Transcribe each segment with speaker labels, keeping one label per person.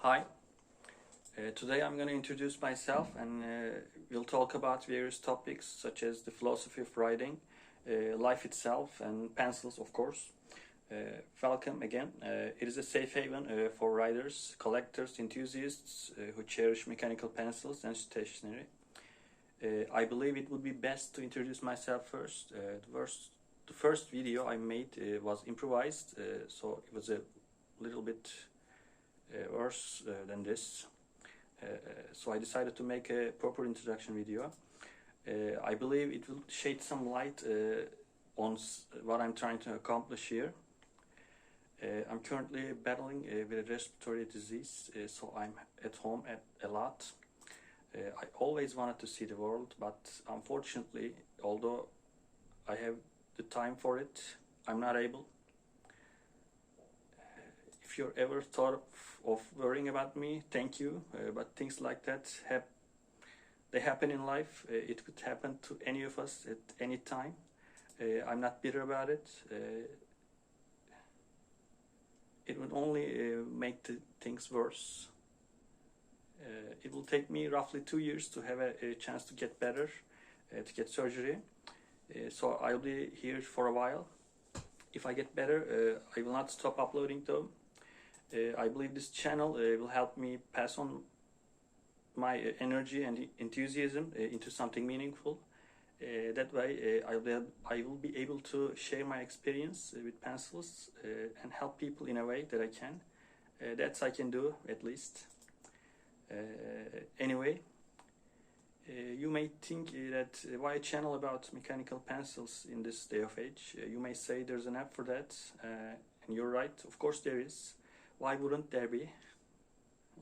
Speaker 1: Hi, today I'm going to introduce myself and we'll talk about various topics such as the philosophy of writing, life itself, and pencils, of course. Welcome again. It is a safe haven for writers, collectors, enthusiasts who cherish mechanical pencils and stationery. I believe it would be best to introduce myself first. The first video I made was improvised, so it was a little bit worse than this. So I decided to make a proper introduction video. I believe it will shed some light on what I'm trying to accomplish here. I'm currently battling with a respiratory disease, so I'm at home a lot. I always wanted to see the world, but unfortunately, although I have the time for it, I'm not able. If you're ever thought of worrying about me, thank you, but things like that they happen in life. It could happen to any of us at any time. I'm not bitter about it. It would only make the things worse. It will take me roughly 2 years to have a chance to get better, to get surgery. So I'll be here for a while. If I get better, I will not stop uploading though. I believe this channel will help me pass on my energy and enthusiasm into something meaningful. That way I will be able to share my experience with pencils and help people in a way that I can. That I can do, at least. Anyway, you may think that why a channel about mechanical pencils in this day of age? You may say there's an app for that, and you're right, of course there is. Why wouldn't there be?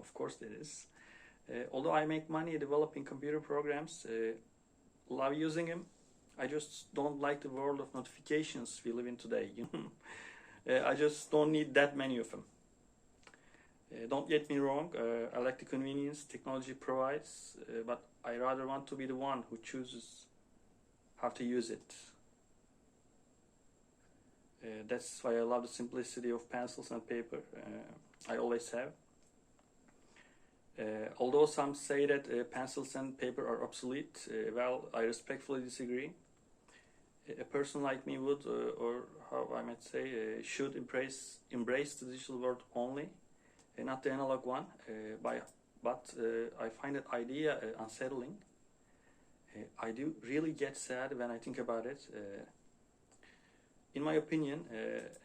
Speaker 1: Of course there is. Although I make money developing computer programs, love using them, I just don't like the world of notifications we live in today. I just don't need that many of them. Don't get me wrong, I like the convenience technology provides, but I rather want to be the one who chooses how to use it. That's why I love the simplicity of pencils and paper. I always have. Although some say that pencils and paper are obsolete, well, I respectfully disagree. A person like me would, or how I might say, should embrace the digital world only, not the analog one. But I find that idea unsettling. I do really get sad when I think about it. In my opinion,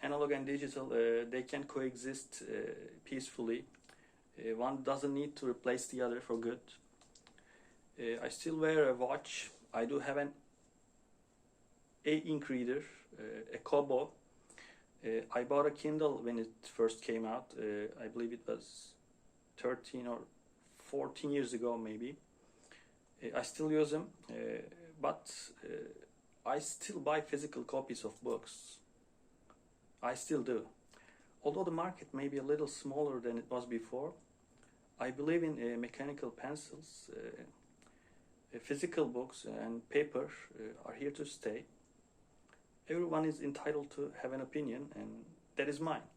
Speaker 1: analog and digital, they can coexist peacefully. One doesn't need to replace the other for good. I still wear a watch. I do have an e-ink reader, a Kobo. I bought a Kindle when it first came out. I believe it was 13 or 14 years ago, maybe. I still use them, but I still buy physical copies of books. I still do. Although the market may be a little smaller than it was before, I believe in mechanical pencils. Physical books and paper are here to stay. Everyone is entitled to have an opinion, and that is mine.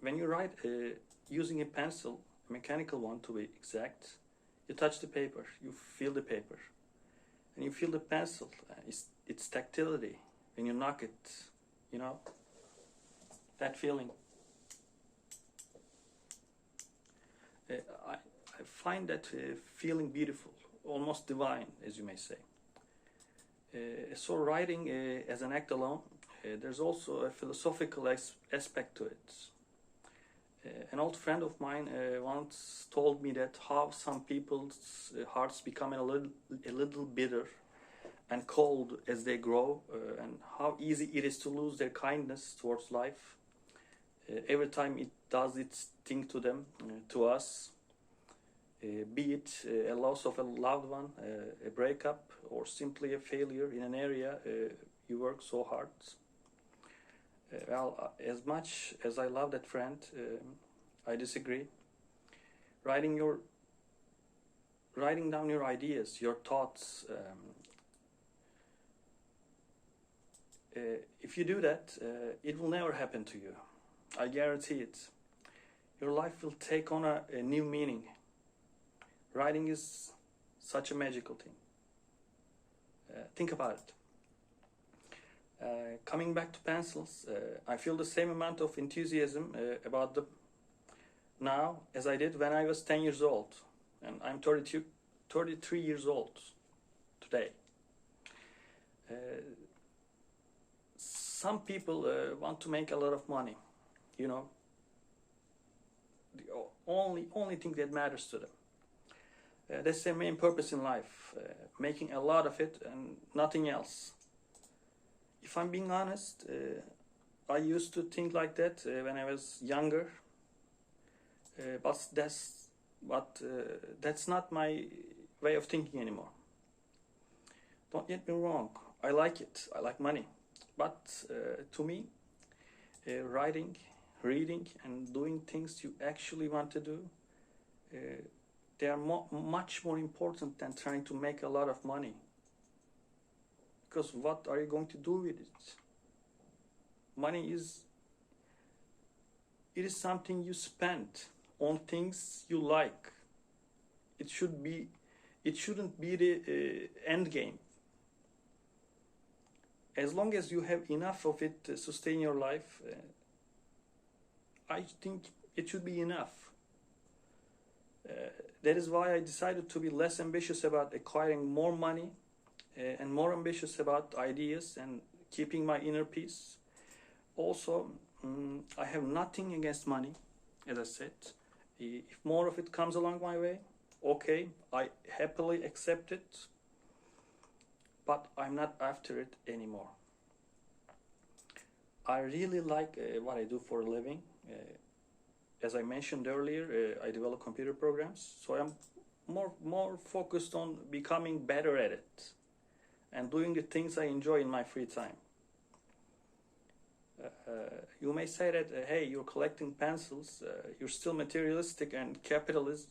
Speaker 1: When you write using a pencil, a mechanical one to be exact, you touch the paper, you feel the paper. And you feel the pencil, its tactility, when you knock it, you know, that feeling. I find that feeling beautiful, almost divine, as you may say. So writing as an act alone, there's also a philosophical aspect to it. An old friend of mine once told me that how some people's hearts become a little bitter and cold as they grow, and how easy it is to lose their kindness towards life every time it does its thing to them, to us, be it a loss of a loved one, a breakup, or simply a failure in an area you work so hard. Well, as much as I love that friend, I disagree. Writing down your ideas, your thoughts, if you do that, it will never happen to you. I guarantee it. Your life will take on a new meaning. Writing is such a magical thing. Think about it. Coming back to pencils, I feel the same amount of enthusiasm about them now as I did when I was 10 years old. And I'm 33 years old today. Some people want to make a lot of money, you know. The only thing that matters to them. That's their main purpose in life, making a lot of it and nothing else. If I'm being honest, I used to think like that when I was younger, but that's not my way of thinking anymore. Don't get me wrong, I like it, I like money, but to me, writing, reading and doing things you actually want to do, they are much more important than trying to make a lot of money. Because what are you going to do with it? Money is something you spend on things you like. It shouldn't be the end game. As long as you have enough of it to sustain your life, I think it should be enough. That is why I decided to be less ambitious about acquiring more money and more ambitious about ideas and keeping my inner peace. Also, I have nothing against money, as I said. If more of it comes along my way, okay, I happily accept it, but I'm not after it anymore. I really like what I do for a living. As I mentioned earlier, I develop computer programs, so I'm more focused on becoming better at it and doing the things I enjoy in my free time. You may say that, hey, you're collecting pencils, you're still materialistic and capitalist,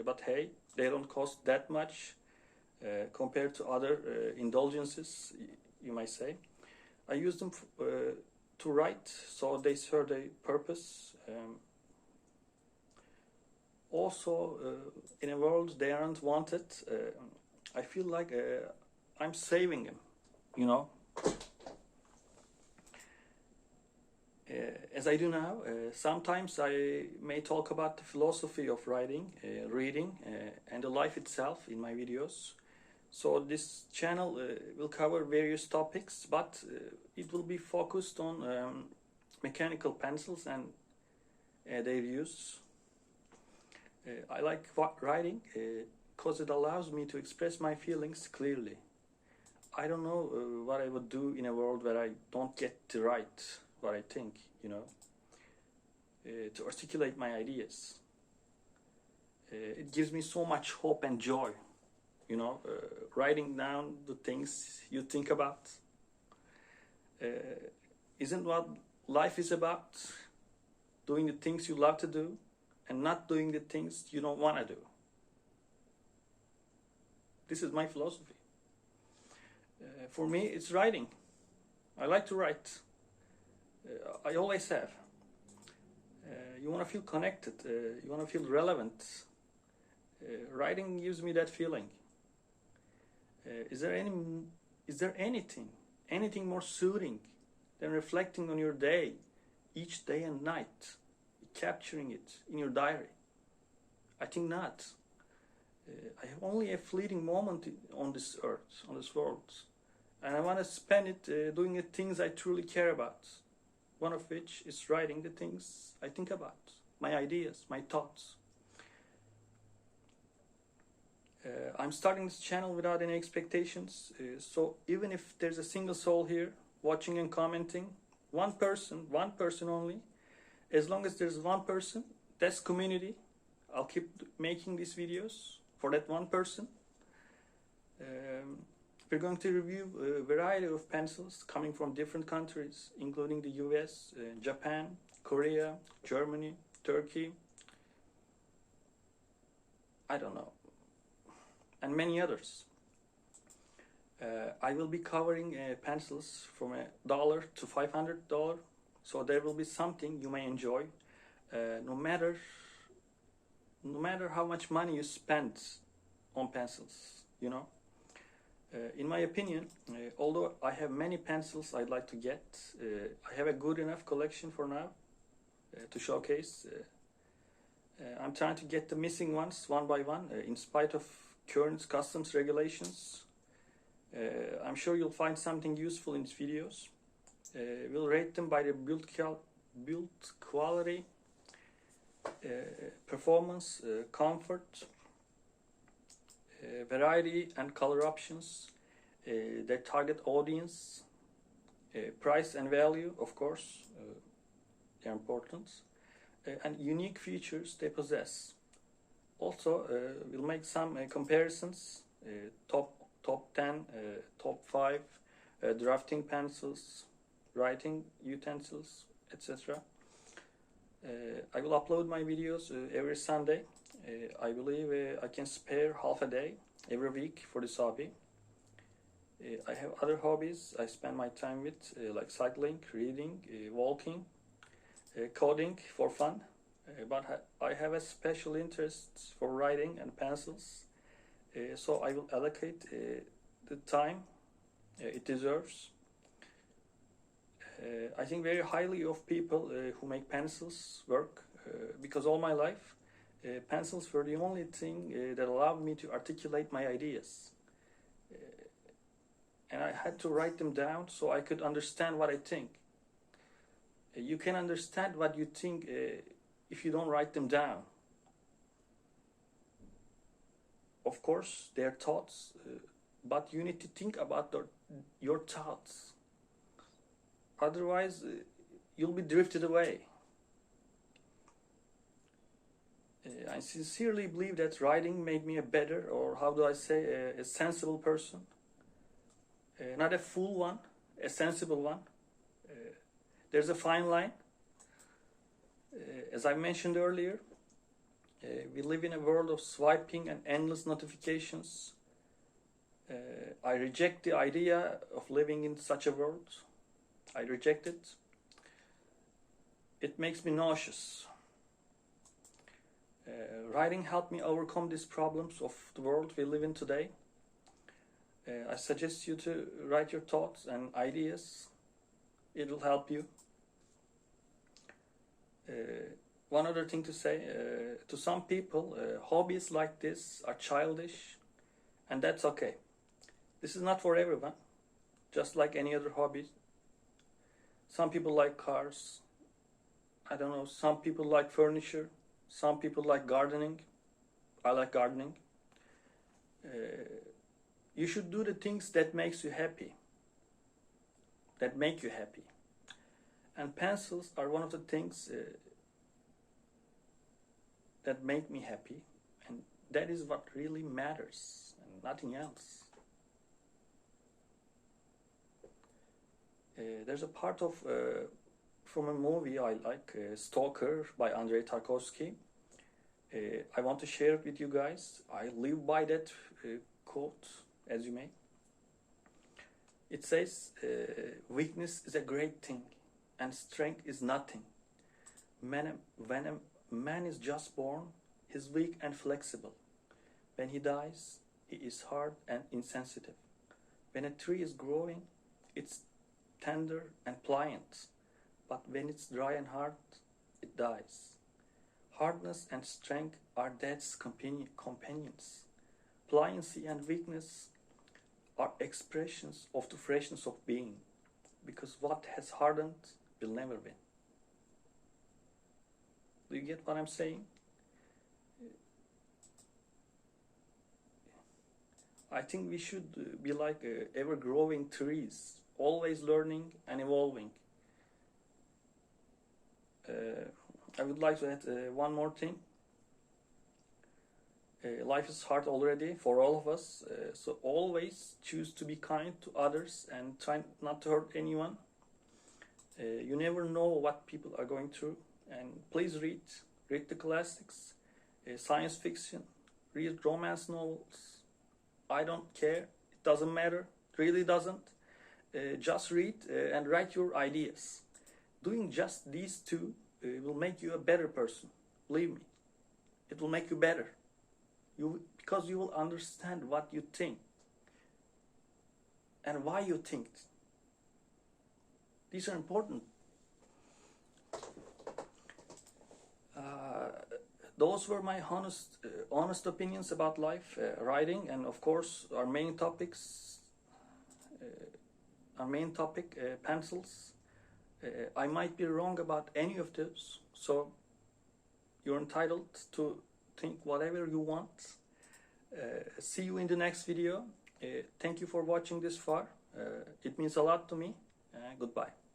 Speaker 1: but hey, they don't cost that much compared to other indulgences, you might say. I use them to write, so they serve a purpose. Also, in a world they aren't wanted, I feel like I'm saving them, you know. As I do now, sometimes I may talk about the philosophy of writing, reading, and the life itself in my videos. So this channel will cover various topics, but it will be focused on mechanical pencils and their use. I like writing because it allows me to express my feelings clearly. I don't know what I would do in a world where I don't get to write what I think, you know, to articulate my ideas. It gives me so much hope and joy, you know, writing down the things you think about. Isn't what life is about? Doing the things you love to do and not doing the things you don't want to do. This is my philosophy. For me, it's writing. I like to write. I always have. You want to feel connected. You want to feel relevant. Writing gives me that feeling. Is there anything more soothing than reflecting on your day, each day and night, capturing it in your diary? I think not. I have only a fleeting moment on this earth, on this world, and I want to spend it doing the things I truly care about. One of which is writing the things I think about, my ideas, my thoughts. I'm starting this channel without any expectations, so even if there's a single soul here watching and commenting, one person only, as long as there's one person, that's community. I'll keep making these videos for that one person. We're going to review a variety of pencils coming from different countries, including the US, Japan, Korea, Germany, Turkey, I don't know, and many others. I will be covering pencils from $1 to $500, So there will be something you may enjoy, no matter how much money you spend on pencils, you know. In my opinion, although I have many pencils I'd like to get, I have a good enough collection for now to showcase. I'm trying to get the missing ones one by one, in spite of current customs regulations. I'm sure you'll find something useful in these videos. We'll rate them by the build quality, performance, comfort, variety and color options, their target audience, price and value, of course, they're important, and unique features they possess. Also, we'll make some comparisons, top 10, top 5 drafting pencils, writing utensils, etc. I will upload my videos every Sunday. I believe I can spare half a day every week for this hobby. I have other hobbies I spend my time with, like cycling, reading, walking, coding for fun. But I have a special interest for writing and pencils, so I will allocate the time it deserves. I think very highly of people who make pencils work, because all my life pencils were the only thing that allowed me to articulate my ideas. And I had to write them down so I could understand what I think. You can understand what you think if you don't write them down. Of course, they're thoughts, but you need to think about your thoughts. Otherwise, you'll be drifted away. I sincerely believe that writing made me a better, or how do I say, a sensible person. Not a fool one, a sensible one. There's a fine line. As I mentioned earlier, we live in a world of swiping and endless notifications. I reject the idea of living in such a world. I reject it. It makes me nauseous. Writing helped me overcome these problems of the world we live in today. I suggest you to write your thoughts and ideas. It will help you. One other thing to say, to some people, hobbies like this are childish, and that's okay. This is not for everyone, just like any other hobby. Some people like cars, I don't know, some people like furniture, some people like gardening. I like gardening. You should do the things that makes you happy, that make you happy. And pencils are one of the things that make me happy, and that is what really matters, and nothing else. There's a part of from a movie I like, Stalker by Andrei Tarkovsky. I want to share it with you guys. I live by that quote, as you may. It says, weakness is a great thing, and strength is nothing. When a man is just born, he's weak and flexible. When he dies, he is hard and insensitive. When a tree is growing, it's tender and pliant, but when it's dry and hard, it dies. Hardness and strength are death's companions. Pliancy and weakness are expressions of the freshness of being, because what has hardened will never win. Do you get what I'm saying? I think we should be like ever-growing trees, always learning and evolving. I would like to add one more thing. Life is hard already for all of us, so always choose to be kind to others and try not to hurt anyone. You never know what people are going through, and please read the classics, science fiction, read romance novels. I don't care, it doesn't matter, it really doesn't. Just read and write your ideas. doing just these two will make you a better person. Believe me, it will make you better. Because you will understand what you think and why you think. These are important. Those were my honest opinions about life, writing, and of course our main topics. Our main topic, pencils. I might be wrong about any of those, so you're entitled to think whatever you want. See you in the next video. Thank you for watching this far. It means a lot to me. Goodbye.